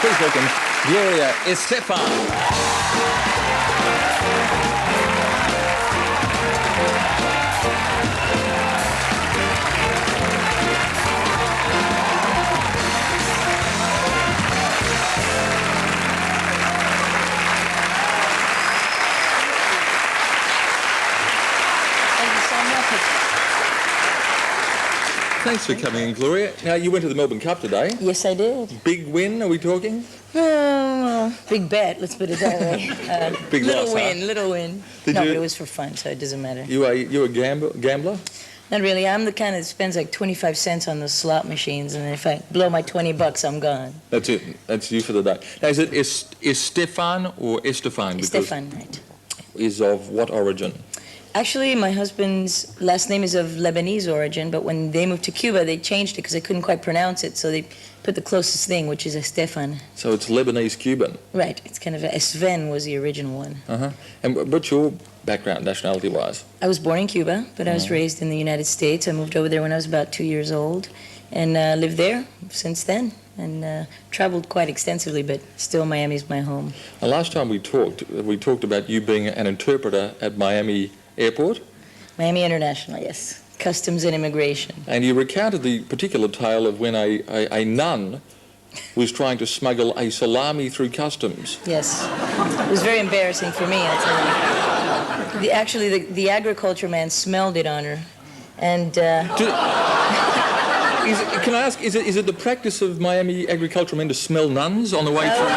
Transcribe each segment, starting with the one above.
Please welcome Gloria Estefan. Thanks for coming in, Gloria. Now, you went to the Melbourne Cup today. Yes, I did. Big win, are we talking? Big bet, let's put it that way. Big little loss, win, huh? little win. Did no, you- but it was for fun, so it doesn't matter. You a gambler? Not really. I'm the kind that spends like 25 cents on the slot machines, and if I blow my $20, I'm gone. That's it. That's you for the day. Now, is it Estefan or Estefan? Because Stefan, right. is of what origin? Actually, my husband's last name is of Lebanese origin, but when they moved to Cuba, they changed it because they couldn't quite pronounce it, so they put the closest thing, which is Estefan. So it's Lebanese-Cuban. Right. It's kind of Sven was the original one. Uh-huh. And what's your background, nationality-wise? I was born in Cuba, but I was raised in the United States. I moved over there when I was about 2 years old and lived there since then and traveled quite extensively, but still Miami's my home. The last time we talked about you being an interpreter at Miami Airport. Miami International, yes. Customs and Immigration. And you recounted the particular tale of when a nun was trying to smuggle a salami through customs. Yes. It was very embarrassing for me, I'll tell you. Actually, the agriculture man smelled it on her. And Can I ask, is it the practice of Miami agricultural men to smell nuns on the way through?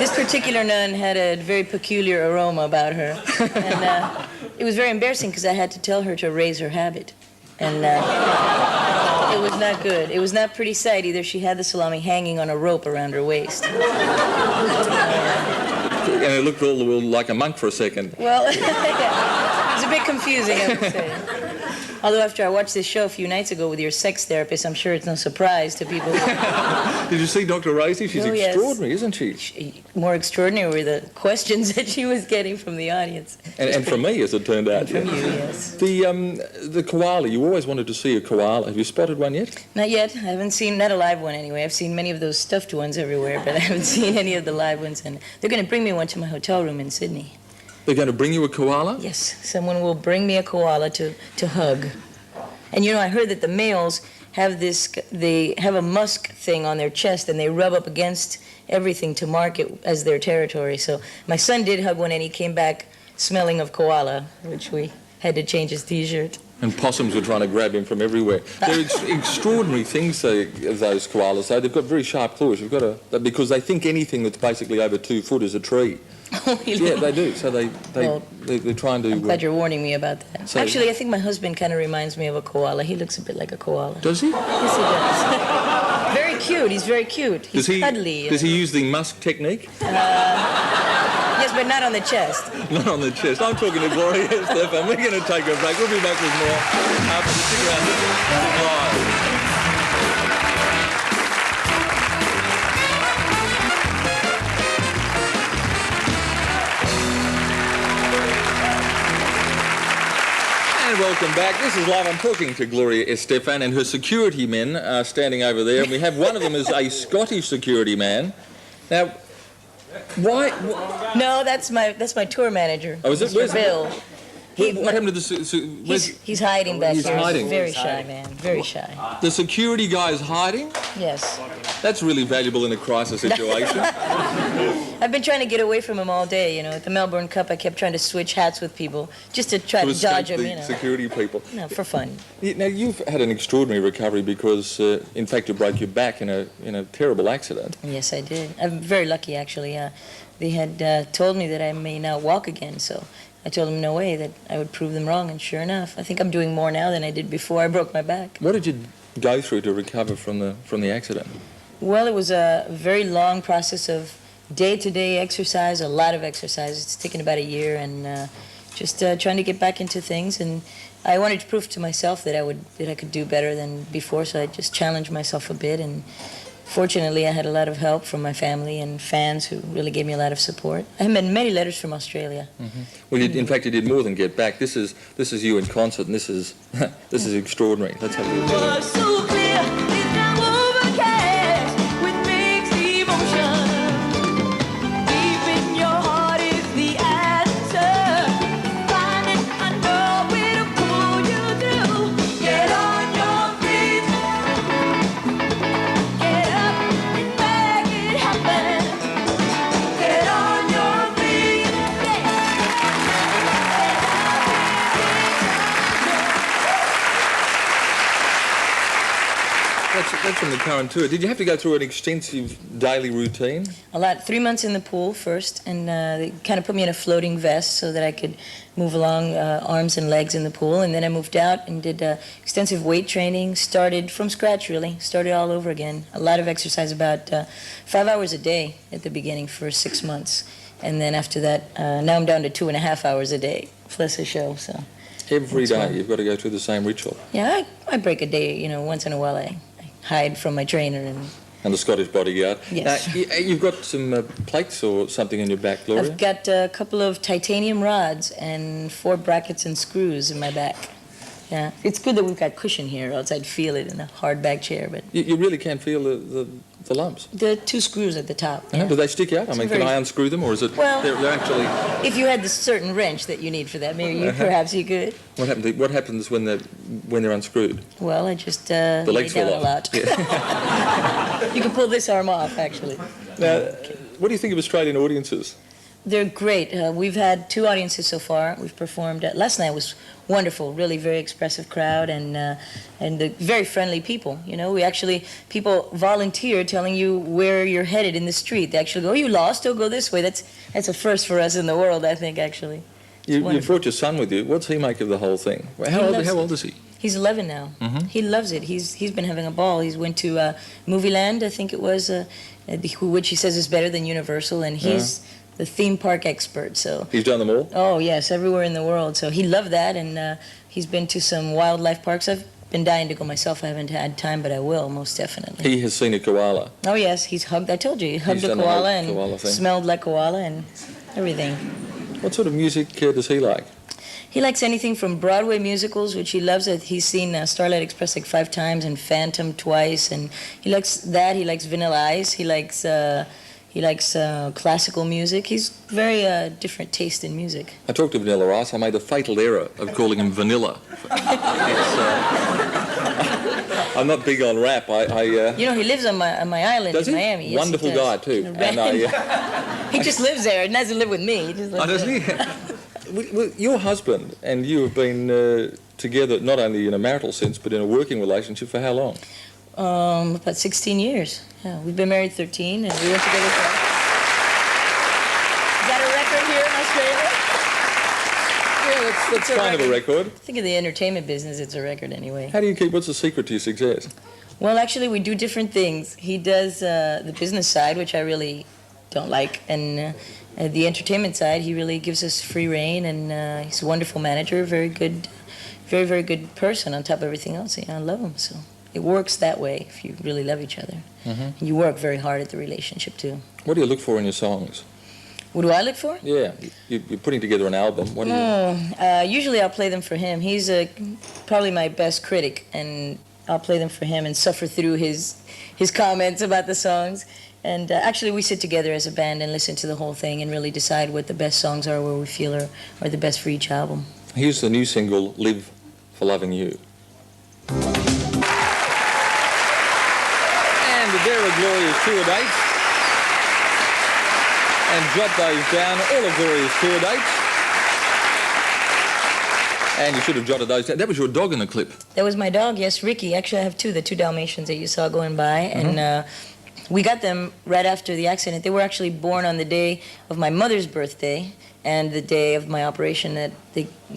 this particular nun had a very peculiar aroma about her. And it was very embarrassing because I had to tell her to raise her habit. And it was not good. It was not pretty sight either. She had the salami hanging on a rope around her waist. And it looked all the while like a monk for a second. Well, yeah, it was a bit confusing, I would say. Although after I watched this show a few nights ago with your sex therapist, I'm sure it's no surprise to people. Did you see Dr. Racy? She's Oh, yes. extraordinary, isn't she? More extraordinary were the questions that she was getting from the audience. And from me, as it turned out. From you, yes. The koala, you always wanted to see a koala. Have you spotted one yet? Not yet. I haven't seen, not a live one anyway. I've seen many of those stuffed ones everywhere, but I haven't seen any of the live ones. And they're going to bring me one to my hotel room in Sydney. They're going to bring you a koala? Yes, someone will bring me a koala to hug. And you know, I heard that the males have they have a musk thing on their chest and they rub up against everything to mark it as their territory. So my son did hug one and he came back smelling of koala, which we had to change his T-shirt. And possums were trying to grab him from everywhere. They're extraordinary things, those koalas. So they've got very sharp claws. You've got to, because they think anything that's basically over 2 foot is a tree. Oh, really? Yeah, they do. So they try and do. I'm glad you're warning me about that. So- Actually, I think my husband kind of reminds me of a koala. He looks a bit like a koala. Does he? Yes, he does. Very cute. He's very cute. He's cuddly. Does he use the musk technique? Yes, but not on the chest. Not on the chest. I'm talking to Gloria Estefan. We're going to take a break. We'll be back with more after the stick around. This is live. And welcome back. This is live. I'm talking to Gloria Estefan, and her security men are standing over there. And we have one of them is a Scottish security man. Now, why? No, that's my tour manager. Oh, is it? Mr. Where's Bill? What happened to the? He's hiding back He's here. hiding. He's very shy, man. Very shy. The security guy is hiding? Yes. That's really valuable in a crisis situation. I've been trying to get away from him all day. You know, at the Melbourne Cup, I kept trying to switch hats with people just to try to escape dodge him. the You know, security people. no, for fun. Now, you've had an extraordinary recovery because, in fact, you broke your back in a terrible accident. Yes, I did. I'm very lucky, actually. They had told me that I may not walk again, so I told them no way, that I would prove them wrong, and sure enough, I think I'm doing more now than I did before I broke my back. What did you go through to recover from the accident? Well, it was a very long process of day-to-day exercise, a lot of exercise. It's taken about a year, and just trying to get back into things. And I wanted to prove to myself that I could do better than before, so I just challenged myself a bit. And fortunately, I had a lot of help from my family and fans who really gave me a lot of support. I have had many letters from Australia. Mm-hmm. Well, in fact, you did more than get back. This is you in concert, and this is extraordinary. Let's have a look. So clear, it's now overcast with mixed emotions. That's from the current tour. Did you have to go through an extensive daily routine? A lot. 3 months in the pool first, and they kind of put me in a floating vest so that I could move along arms and legs in the pool. And then I moved out and did extensive weight training, started from scratch, really, started all over again. A lot of exercise, about 5 hours a day at the beginning for 6 months. And then after that, now I'm down to 2.5 hours a day, plus a show, so. Every day you've got to go through the same ritual. Yeah, I break a day, once in a while I hide from my trainer and the Scottish bodyguard. Yes. You've got some plates or something in your back, Gloria? I've got a couple of titanium rods and 4 brackets and screws in my back. Yeah, it's good that we've got cushion here, or else I'd feel it in a hard back chair. But you really can feel the lumps. The 2 screws at the top. Yeah. Do they stick out? I mean, can I unscrew them, or is it? Well, they're actually. If you had the certain wrench that you need for that, maybe perhaps you could. What happens when they're unscrewed? Well, I just the legs lay down fall a lot. Yeah. You can pull this arm off, actually. Now, what do you think of Australian audiences? They're great. We've had 2 audiences so far. We've performed. Last night was wonderful. Really, very expressive crowd and very friendly people. People volunteer telling you where you're headed in the street. They actually go, "Oh, you lost? Oh, go this way." That's a first for us in the world, I think. Actually, you brought your son with you. What's he make of the whole thing? How old is he? He's 11 now. Mm-hmm. He loves it. He's been having a ball. He's went to Movie Land, I think it was, which he says is better than Universal, and he's the theme park expert. So he's done them all? Oh yes, everywhere in the world. So he loved that, and he's been to some wildlife parks. I've been dying to go myself. I haven't had time, but I will, most definitely. He has seen a koala? Oh yes, he's hugged. I told you, he hugged a koala and smelled like koala and everything. What sort of music does he like? He likes anything from Broadway musicals, which he loves. He's seen Starlight Express like 5 times and Phantom twice, and he likes that. He likes Vanilla Ice. He likes classical music. He's very different taste in music. I talked to Vanilla Ice. I made the fatal error of calling him Vanilla. I'm not big on rap. He lives on my island in Miami. Yes, wonderful guy too. And he just lives there. He doesn't live with me. He just lives doesn't he? Well, your husband and you have been together not only in a marital sense but in a working relationship for how long? About 16 years. Yeah, we've been married 13, and we went together for. Is that a record here in Australia? Yeah, that's kind of a record. I think in the entertainment business, it's a record anyway. How do you keep? What's the secret to your success? Well, actually, we do different things. He does the business side, which I really don't like, and the entertainment side, he really gives us free rein, and he's a wonderful manager, very good, very, very good person on top of everything else. I love him, so it works that way if you really love each other. Mm-hmm. And you work very hard at the relationship, too. What do you look for in your songs? What do I look for? Yeah, you're putting together an album. What do you... Usually I'll play them for him. He's probably my best critic, and I'll play them for him and suffer through his comments about the songs. And actually, we sit together as a band and listen to the whole thing and really decide what the best songs are, where we feel are the best for each album. Here's the new single, Live for Loving You. And there are Gloria's tour dates. And jot those down, all of Gloria's tour dates. And you should have jotted those down. That was your dog in the clip. That was my dog, yes, Ricky. Actually, I have 2, the 2 Dalmatians that you saw going by. Mm-hmm. And we got them right after the accident. They were actually born on the day of my mother's birthday and the day of my operation.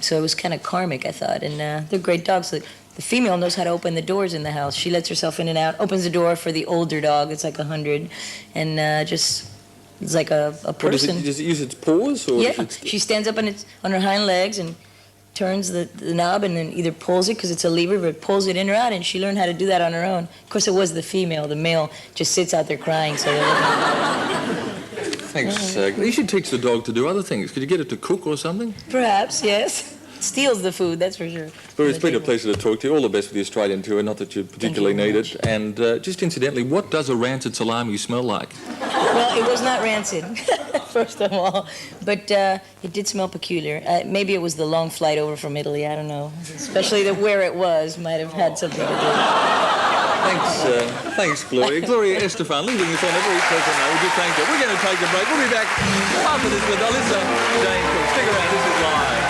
So it was kind of karmic, I thought. And they're great dogs. The female knows how to open the doors in the house. She lets herself in and out, opens the door for the older dog. It's like 100. And it's like a person. Does it use its paws? Or yeah, she stands up on her hind legs and turns the knob and then either pulls it because it's a lever, but pulls it in or out, and she learned how to do that on her own. Of course, it was the female. The male just sits out there crying. So. Thanks. You should teach the dog to do other things. Could you get it to cook or something? Perhaps, yes. Steals the food, that's for sure. Well, it's been a pleasure to talk to you. All the best for the Australian tour, not that you particularly need it. And just incidentally, what does a rancid salami smell like? Well, it was not rancid, first of all, but it did smell peculiar. Maybe it was the long flight over from Italy, I don't know. Especially where it was might have had something to do. Thanks, Gloria. Gloria Estefan, leaving us on a very pleasant note. Would you thank her? We're going to take a break. We'll be back after this with Alyssa Jane Cook. Stick around, this is live.